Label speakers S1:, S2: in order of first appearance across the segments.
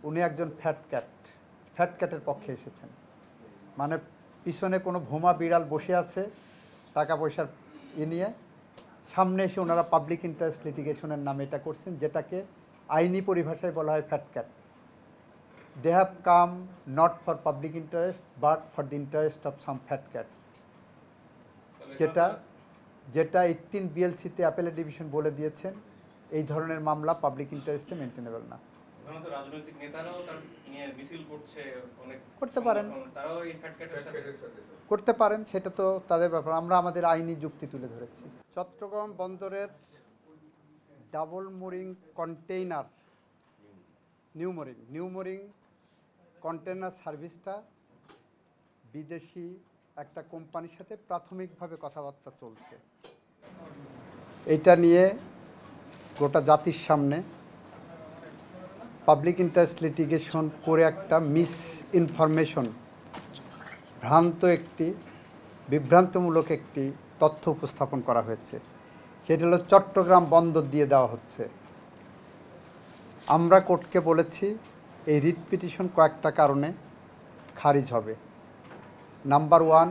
S1: উনি একজন ফ্যাট ক্যাটের পক্ষে এসেছেন। মানে পিছনে কোনো ভোমা বিড়াল বসে আছে টাকা পয়সার নিয়ে, সামনে এসে ওনারা পাবলিক ইন্টারেস্ট লিটিগেশনের নামে এটা করছেন, যেটাকে আইনি পরিভাষায় বলা হয় fat cat. They have come not for public interest but for the interest of some fat cats, যেটা 18 বিএলসিতে অ্যাপেলেট ডিভিশন বলে দিয়েছেন এই ধরনের মামলা পাবলিক ইন্টারেস্টে মেনটেনেবল না।
S2: রাজনৈতিক নেতারাও তার নিয়ে মিছিল করছে, অনেক
S1: করতে পারেন,
S2: তারাও এই ফ্যাট ক্যাটের সাথে
S1: করতে পারেন, সেটা তো তাদের ব্যাপার। আমরা আমাদের আইনি যুক্তি তুলে ধরেছি। চট্টগ্রাম বন্দরের double mooring container new mooring container সার্ভিসটা বিদেশি একটা কোম্পানির সাথে প্রাথমিকভাবে কথাবার্তা চলছে। এইটা নিয়ে গোটা জাতির সামনে পাবলিক ইন্টারেস্ট লিটিগেশন করে একটা মিস ইনফরমেশন, বিভ্রান্তমূলক একটি তথ্য উপস্থাপন করা হয়েছে। সেটা হলো চট্টগ্রাম বন্দর দিয়ে দেওয়া হচ্ছে। আমরা কোর্টকে বলেছি এই রিট পিটিশন কয়েকটা কারণে খারিজ হবে। নাম্বার 1,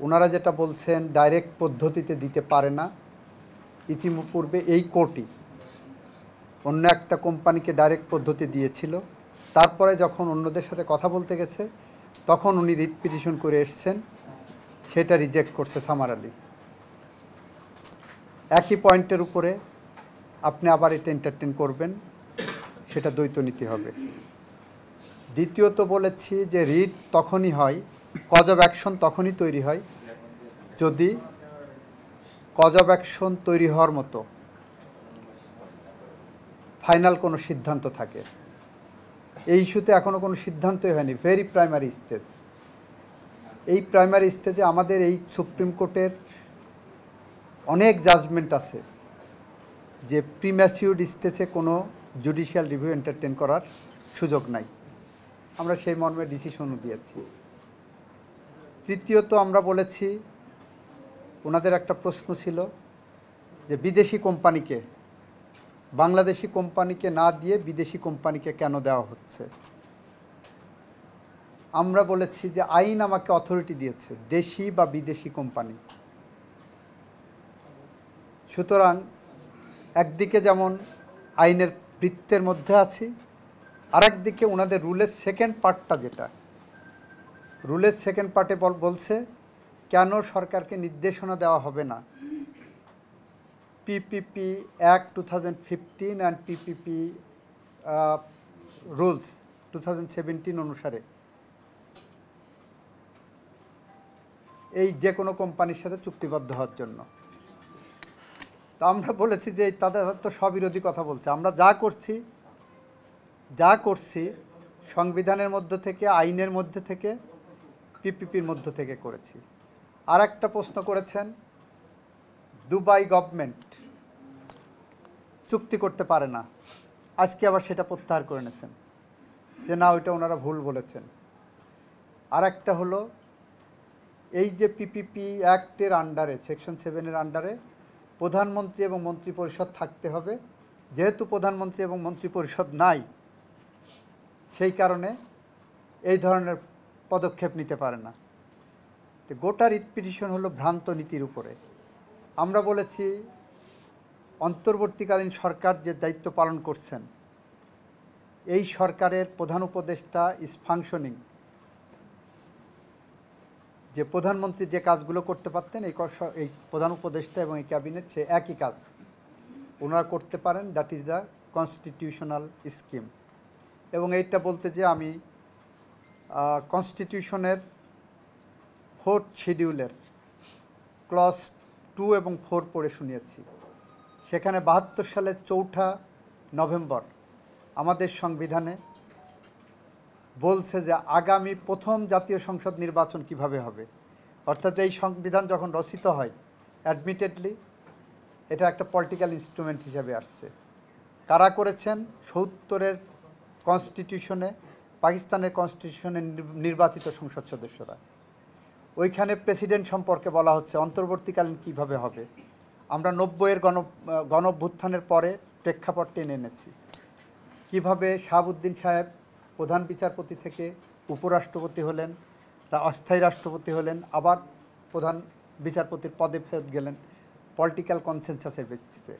S1: ওনারা যেটা বলছেন ডাইরেক্ট পদ্ধতিতে দিতে পারে না। ইতিপূর্বে এই কোর্টই অন্য একটা কোম্পানিকে ডাইরেক্ট পদ্ধতি দিয়েছিল, তারপরে যখন অন্যদের সাথে কথা বলতে গেছে তখন উনি রিট পিটিশন করে এসছেন, সেটা রিজেক্ট করছে সামারালি। একই পয়েন্টের উপরে আপনি আবার এটা এন্টারটেন করবেন, সেটা দ্বৈত নীতি হবে। দ্বিতীয়ত বলেছি যে রিট তখনই হয়, কজ অফ অ্যাকশন তখনই তৈরি হয় যদি কজ অফ অ্যাকশন তৈরি হওয়ার মতো ফাইনাল কোনো সিদ্ধান্ত থাকে। এই ইস্যুতে এখনও কোনো সিদ্ধান্তই হয়নি, ভেরি প্রাইমারি স্টেজ। এই প্রাইমারি স্টেজে আমাদের এই সুপ্রিম কোর্টের অনেক জাজমেন্ট আছে যে প্রিম্যাচিউরড স্টেজে কোনো জুডিশিয়াল রিভিউ এন্টারটেন করার সুযোগ নাই। আমরা সেই মর্মে ডিসিশনও দিয়েছি। তৃতীয়ত আমরা বলেছি, ওনাদের একটা প্রশ্ন ছিল যে বিদেশি কোম্পানিকে, বাংলাদেশি কোম্পানিকে না দিয়ে বিদেশি কোম্পানিকে কেন দেওয়া হচ্ছে। আমরা বলেছি যে আইন আমাকে অথরিটি দিয়েছে, দেশি বা বিদেশি কোম্পানি। সুতরাং একদিকে যেমন আইনের বৃত্তের মধ্যে আছি, আরেকদিকে ওনাদের রুলের সেকেন্ড পার্টটা, যেটা রুলের সেকেন্ড পার্টে বলছে কেন সরকারকে নির্দেশনা দেওয়া হবে না PPP act 2015 and PPP rules 2017 অনুসারে এই যে কোনো কোম্পানির সাথে চুক্তিবদ্ধ হওয়ার জন্য। তো আমরা বলেছি যে তাদের তো স্ববিরোধী কথা বলছে। আমরা যা করছি সংবিধানের মধ্য থেকে, আইনের মধ্যে থেকে, পিপিপির মধ্য থেকে করেছি। আর একটা প্রশ্ন করেছেন, দুবাই গভর্নমেন্ট চুক্তি করতে পারে না, আজকে আবার সেটা প্রত্যাহার করে নিয়েছেন যে না, ওইটা ওনারা ভুল বলেছেন। আর একটা হলো এই যে পিপিপি অ্যাক্টের আন্ডারে, সেকশন 7-এর আন্ডারে প্রধানমন্ত্রী এবং মন্ত্রিপরিষদ থাকতে হবে। যেহেতু প্রধানমন্ত্রী এবং মন্ত্রিপরিষদ নাই, সেই কারণে এই ধরনের পদক্ষেপ নিতে পারে না। তো গোটা রিট পিটিশন হলো ভ্রান্ত নীতির উপরে। আমরা বলেছি অন্তর্বর্তীকালীন সরকার যে দায়িত্ব পালন করছেন, এই সরকারের প্রধান উপদেষ্টা ইজ ফাংশনিং। যে প্রধানমন্ত্রী যে কাজগুলো করতে পারতেন, এই প্রধান উপদেষ্টা এবং এই ক্যাবিনেট সে একই কাজ ওনারা করতে পারেন। That is the constitutional scheme. এবং এইটা বলতে যে আমি কনস্টিটিউশনের 4th শিডিউলের ক্লজ 2 এবং 4 পড়ে শুনিয়েছি। সেখানে 72 সালের 4 নভেম্বর আমাদের সংবিধানে বলছে যে আগামী প্রথম জাতীয় সংসদ নির্বাচন কিভাবে হবে। অর্থাৎ এই সংবিধান যখন রচিত হয়, অ্যাডমিটেডলি এটা একটা পলিটিক্যাল ইনস্ট্রুমেন্ট হিসেবে আসছে। কারা করেছেন? 70-এর কনস্টিটিউশনে, পাকিস্তানের কনস্টিটিউশনে নির্বাচিত সংসদ সদস্যরা। ওইখানে প্রেসিডেন্ট সম্পর্কে বলা হচ্ছে অন্তর্বর্তীকালীন কিভাবে হবে। আমরা 90-এর গণ অভ্যুত্থানের পরে প্রেক্ষাপট টেনে এনেছি। কিভাবে শাহাবুদ্দিন সাহেব প্রধান বিচারপতি থেকে উপরাষ্ট্রপতি হলেন, অস্থায়ী রাষ্ট্রপতি হলেন, আবার প্রধান বিচারপতির পদে ফেরত গেলেন পলিটিক্যাল কনসেনসাসের বেসিসে।